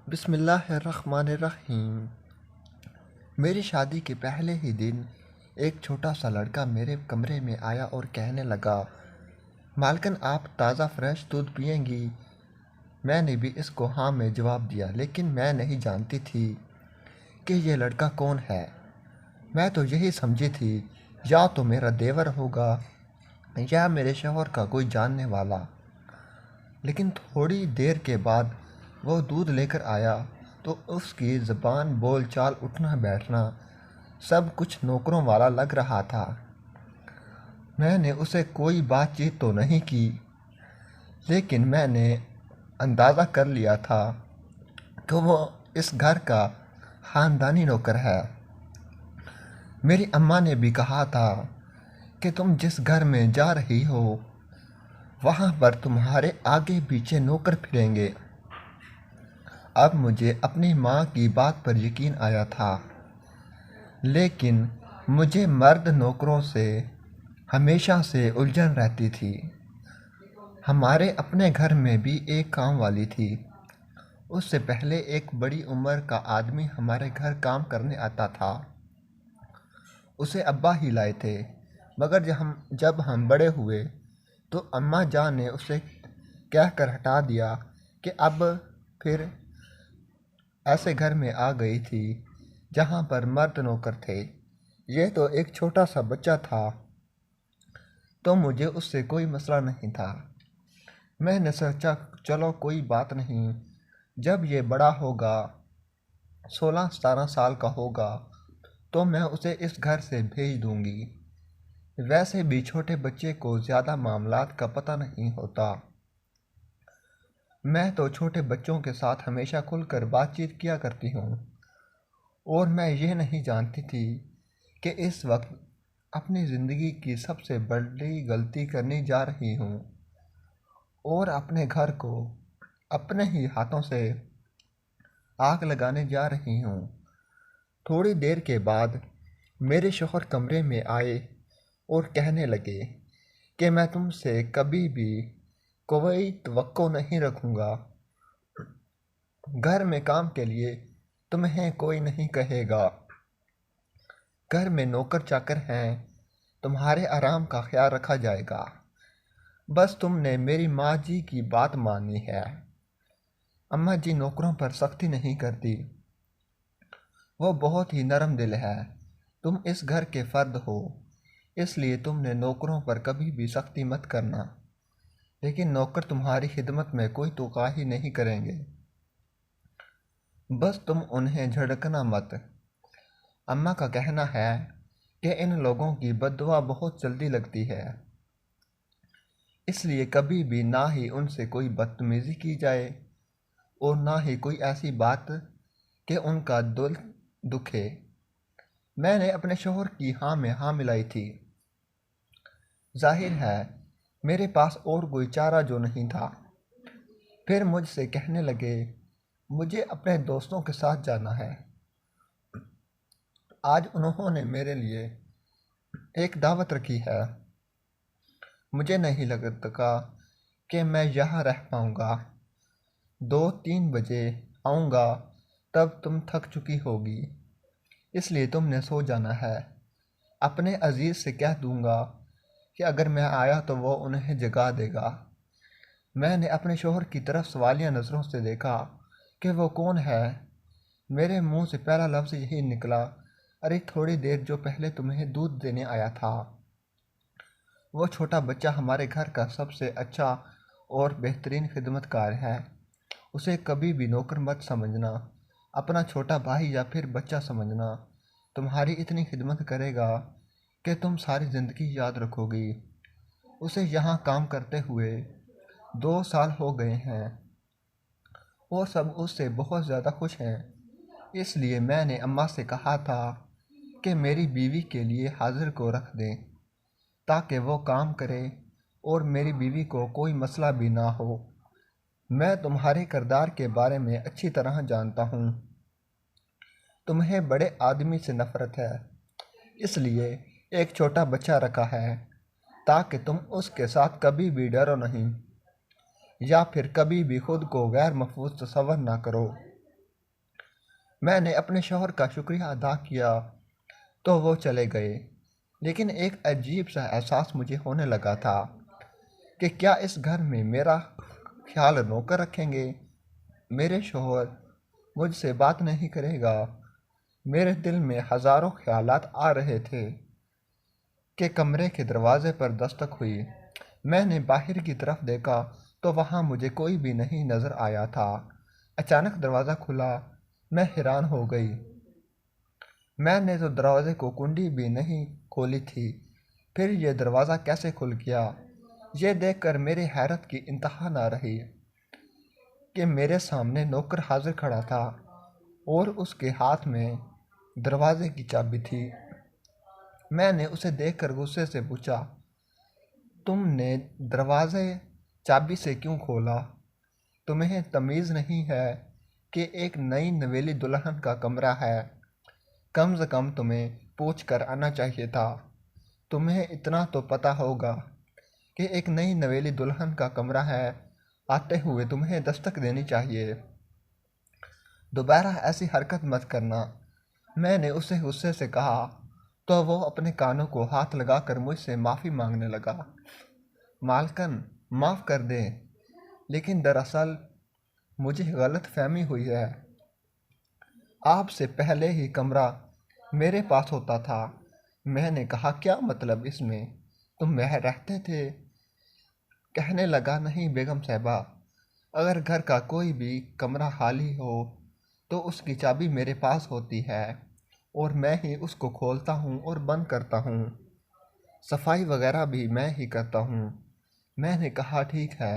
بسم اللہ الرحمن الرحیم۔ میری شادی کے پہلے ہی دن ایک چھوٹا سا لڑکا میرے کمرے میں آیا اور کہنے لگا، مالکن آپ تازہ فریش دودھ پئیں گی؟ میں نے بھی اس کو ہاں میں جواب دیا، لیکن میں نہیں جانتی تھی کہ یہ لڑکا کون ہے۔ میں تو یہی سمجھی تھی یا تو میرا دیور ہوگا یا میرے شوہر کا کوئی جاننے والا۔ لیکن تھوڑی دیر کے بعد وہ دودھ لے کر آیا تو اس کی زبان، بول چال، اٹھنا بیٹھنا سب کچھ نوکروں والا لگ رہا تھا۔ میں نے اسے کوئی بات چیت تو نہیں کی، لیکن میں نے اندازہ کر لیا تھا کہ وہ اس گھر کا خاندانی نوکر ہے۔ میری اماں نے بھی کہا تھا کہ تم جس گھر میں جا رہی ہو وہاں پر تمہارے آگے پیچھے نوکر پھریں گے۔ اب مجھے اپنی ماں کی بات پر یقین آیا تھا، لیکن مجھے مرد نوکروں سے ہمیشہ سے الجھن رہتی تھی۔ ہمارے اپنے گھر میں بھی ایک کام والی تھی۔ اس سے پہلے ایک بڑی عمر کا آدمی ہمارے گھر کام کرنے آتا تھا۔ اسے ابا ہی لائے تھے، مگر جب ہم بڑے ہوئے تو اماں جان نے اسے کہہ کر ہٹا دیا کہ اب پھر ایسے گھر میں آ گئی تھی جہاں پر مرد نوکر تھے۔ یہ تو ایک چھوٹا سا بچہ تھا تو مجھے اس سے کوئی مسئلہ نہیں تھا۔ میں نے سوچا چلو کوئی بات نہیں، جب یہ بڑا ہوگا، 16-17 سال کا ہوگا، تو میں اسے اس گھر سے بھیج دوں گی۔ ویسے بھی چھوٹے بچے کو زیادہ معاملات کا پتہ نہیں ہوتا۔ میں تو چھوٹے بچوں کے ساتھ ہمیشہ کھل کر بات چیت کیا کرتی ہوں، اور میں یہ نہیں جانتی تھی کہ اس وقت اپنی زندگی کی سب سے بڑی غلطی کرنے جا رہی ہوں اور اپنے گھر کو اپنے ہی ہاتھوں سے آگ لگانے جا رہی ہوں۔ تھوڑی دیر کے بعد میرے شوہر کمرے میں آئے اور کہنے لگے کہ میں تم سے کبھی بھی کوئی توقع نہیں رکھوں گا۔ گھر میں کام کے لیے تمہیں کوئی نہیں کہے گا۔ گھر میں نوکر چاکر ہیں، تمہارے آرام کا خیال رکھا جائے گا۔ بس تم نے میری ماں جی کی بات ماننی ہے۔ اماں جی نوکروں پر سختی نہیں کرتی، وہ بہت ہی نرم دل ہے۔ تم اس گھر کے فرد ہو، اس لیے تم نے نوکروں پر کبھی بھی سختی مت کرنا، لیکن نوکر تمہاری خدمت میں کوئی توقع ہی نہیں کریں گے۔ بس تم انہیں جھڑکنا مت۔ اماں کا کہنا ہے کہ ان لوگوں کی بد دعا بہت جلدی لگتی ہے، اس لیے کبھی بھی نہ ہی ان سے کوئی بدتمیزی کی جائے اور نہ ہی کوئی ایسی بات کہ ان کا دل دکھے۔ میں نے اپنے شوہر کی ہاں میں ہاں ملائی تھی۔ ظاہر ہے میرے پاس اور کوئی چارہ جو نہیں تھا۔ پھر مجھ سے کہنے لگے، مجھے اپنے دوستوں کے ساتھ جانا ہے۔ آج انہوں نے میرے لیے ایک دعوت رکھی ہے۔ مجھے نہیں لگتا کہ میں یہاں رہ پاؤں گا۔ 2-3 بجے آؤں گا، تب تم تھک چکی ہوگی، اس لیے تم نے سو جانا ہے۔ اپنے عزیز سے کہہ دوں گا کہ اگر میں آیا تو وہ انہیں جگا دے گا۔ میں نے اپنے شوہر کی طرف سوالیہ نظروں سے دیکھا کہ وہ کون ہے۔ میرے منہ سے پہلا لفظ یہی نکلا، ارے تھوڑی دیر جو پہلے تمہیں دودھ دینے آیا تھا، وہ چھوٹا بچہ ہمارے گھر کا سب سے اچھا اور بہترین خدمت کار ہے۔ اسے کبھی بھی نوکر مت سمجھنا، اپنا چھوٹا بھائی یا پھر بچہ سمجھنا۔ تمہاری اتنی خدمت کرے گا کہ تم ساری زندگی یاد رکھو گی۔ اسے یہاں کام کرتے ہوئے 2 سال ہو گئے ہیں اور سب اس سے بہت زیادہ خوش ہیں۔ اس لیے میں نے اماں سے کہا تھا کہ میری بیوی کے لیے حاضر کو رکھ دیں تاکہ وہ کام کرے اور میری بیوی کو کوئی مسئلہ بھی نہ ہو۔ میں تمہارے کردار کے بارے میں اچھی طرح جانتا ہوں۔ تمہیں بڑے آدمی سے نفرت ہے، اس لیے ایک چھوٹا بچہ رکھا ہے تاکہ تم اس کے ساتھ کبھی بھی ڈرو نہیں یا پھر کبھی بھی خود کو غیر محفوظ تصور نہ کرو۔ میں نے اپنے شوہر کا شکریہ ادا کیا تو وہ چلے گئے، لیکن ایک عجیب سا احساس مجھے ہونے لگا تھا کہ کیا اس گھر میں میرا خیال نوکر رکھیں گے؟ میرے شوہر مجھ سے بات نہیں کرے گا؟ میرے دل میں ہزاروں خیالات آ رہے تھے کہ کمرے کے دروازے پر دستک ہوئی۔ میں نے باہر کی طرف دیکھا تو وہاں مجھے کوئی بھی نہیں نظر آیا تھا۔ اچانک دروازہ کھلا، میں حیران ہو گئی۔ میں نے تو دروازے کو کنڈی بھی نہیں کھولی تھی، پھر یہ دروازہ کیسے کھل گیا؟ یہ دیکھ کر میری حیرت کی انتہا نہ رہی کہ میرے سامنے نوکر حاضر کھڑا تھا اور اس کے ہاتھ میں دروازے کی چابی تھی۔ میں نے اسے دیکھ کر غصے سے پوچھا، تم نے دروازے چابی سے کیوں کھولا؟ تمہیں تمیز نہیں ہے کہ ایک نئی نویلی دلہن کا کمرہ ہے؟ کم از کم تمہیں پوچھ کر آنا چاہیے تھا۔ تمہیں اتنا تو پتہ ہوگا کہ ایک نئی نویلی دلہن کا کمرہ ہے، آتے ہوئے تمہیں دستک دینی چاہیے۔ دوبارہ ایسی حرکت مت کرنا، میں نے اسے غصے سے کہا تو وہ اپنے کانوں کو ہاتھ لگا کر مجھ سے معافی مانگنے لگا۔ مالکن، معاف کر دیں، لیکن دراصل مجھے غلط فہمی ہوئی ہے۔ آپ سے پہلے ہی کمرہ میرے پاس ہوتا تھا۔ میں نے کہا، کیا مطلب اس میں؟ تم وہاں رہتے تھے؟ کہنے لگا، نہیں بیگم صاحبہ، اگر گھر کا کوئی بھی کمرہ خالی ہو تو اس کی چابی میرے پاس ہوتی ہے اور میں ہی اس کو کھولتا ہوں اور بند کرتا ہوں۔ صفائی وغیرہ بھی میں ہی کرتا ہوں۔ میں نے کہا، ٹھیک ہے،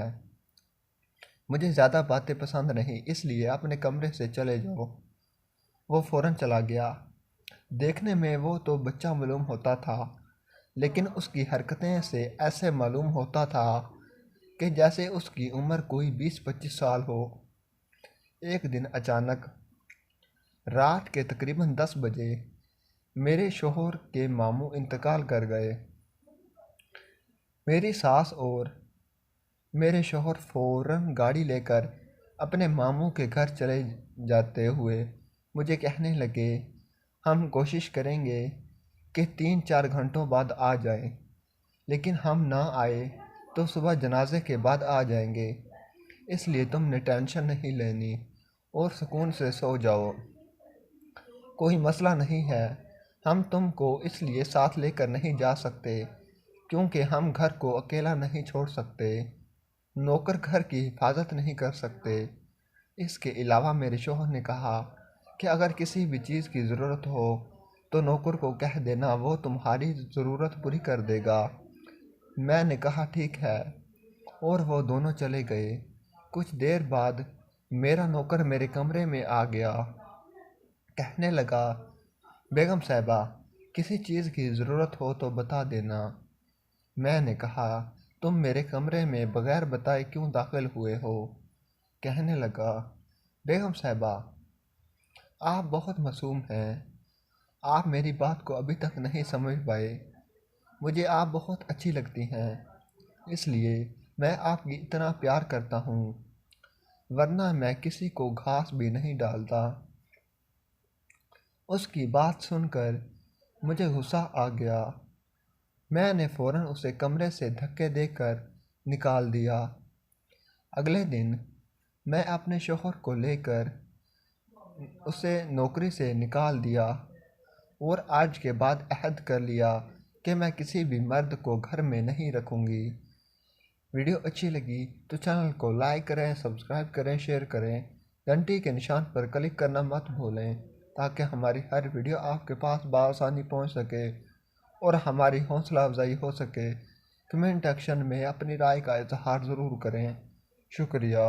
مجھے زیادہ باتیں پسند نہیں، اس لیے اپنے کمرے سے چلے جاؤ۔ وہ فوراً چلا گیا۔ دیکھنے میں وہ تو بچہ معلوم ہوتا تھا، لیکن اس کی حرکتیں سے ایسے معلوم ہوتا تھا کہ جیسے اس کی عمر کوئی 20-25 سال ہو۔ ایک دن اچانک رات کے تقریباً 10 بجے میرے شوہر کے ماموں انتقال کر گئے۔ میری ساس اور میرے شوہر فوراً گاڑی لے کر اپنے ماموں کے گھر چلے جاتے ہوئے مجھے کہنے لگے، ہم کوشش کریں گے کہ 3-4 گھنٹوں بعد آ جائیں، لیکن ہم نہ آئے تو صبح جنازے کے بعد آ جائیں گے، اس لیے تم نے ٹینشن نہیں لینی اور سکون سے سو جاؤ۔ کوئی مسئلہ نہیں ہے، ہم تم کو اس لیے ساتھ لے کر نہیں جا سکتے کیونکہ ہم گھر کو اکیلا نہیں چھوڑ سکتے، نوکر گھر کی حفاظت نہیں کر سکتے۔ اس کے علاوہ میرے شوہر نے کہا کہ اگر کسی بھی چیز کی ضرورت ہو تو نوکر کو کہہ دینا، وہ تمہاری ضرورت پوری کر دے گا۔ میں نے کہا، ٹھیک ہے، اور وہ دونوں چلے گئے۔ کچھ دیر بعد میرا نوکر میرے کمرے میں آ گیا، کہنے لگا، بیگم صاحبہ، کسی چیز کی ضرورت ہو تو بتا دینا۔ میں نے کہا، تم میرے کمرے میں بغیر بتائے کیوں داخل ہوئے ہو؟ کہنے لگا، بیگم صاحبہ، آپ بہت معصوم ہیں، آپ میری بات کو ابھی تک نہیں سمجھ پائے۔ مجھے آپ بہت اچھی لگتی ہیں، اس لیے میں آپ کی اتنا پیار کرتا ہوں، ورنہ میں کسی کو گھاس بھی نہیں ڈالتا۔ اس کی بات سن کر مجھے غصہ آ گیا۔ میں نے فوراً اسے کمرے سے دھکے دے کر نکال دیا۔ اگلے دن میں اپنے شوہر کو لے کر اسے نوکری سے نکال دیا اور آج کے بعد عہد کر لیا کہ میں کسی بھی مرد کو گھر میں نہیں رکھوں گی۔ ویڈیو اچھی لگی تو چینل کو لائک کریں، سبسکرائب کریں، شیئر کریں، گھنٹی کے نشان پر کلک کرنا مت بھولیں تاکہ ہماری ہر ویڈیو آپ کے پاس بآسانی پہنچ سکے اور ہماری حوصلہ افزائی ہو سکے۔ کمنٹ سیکشن میں اپنی رائے کا اظہار ضرور کریں۔ شکریہ۔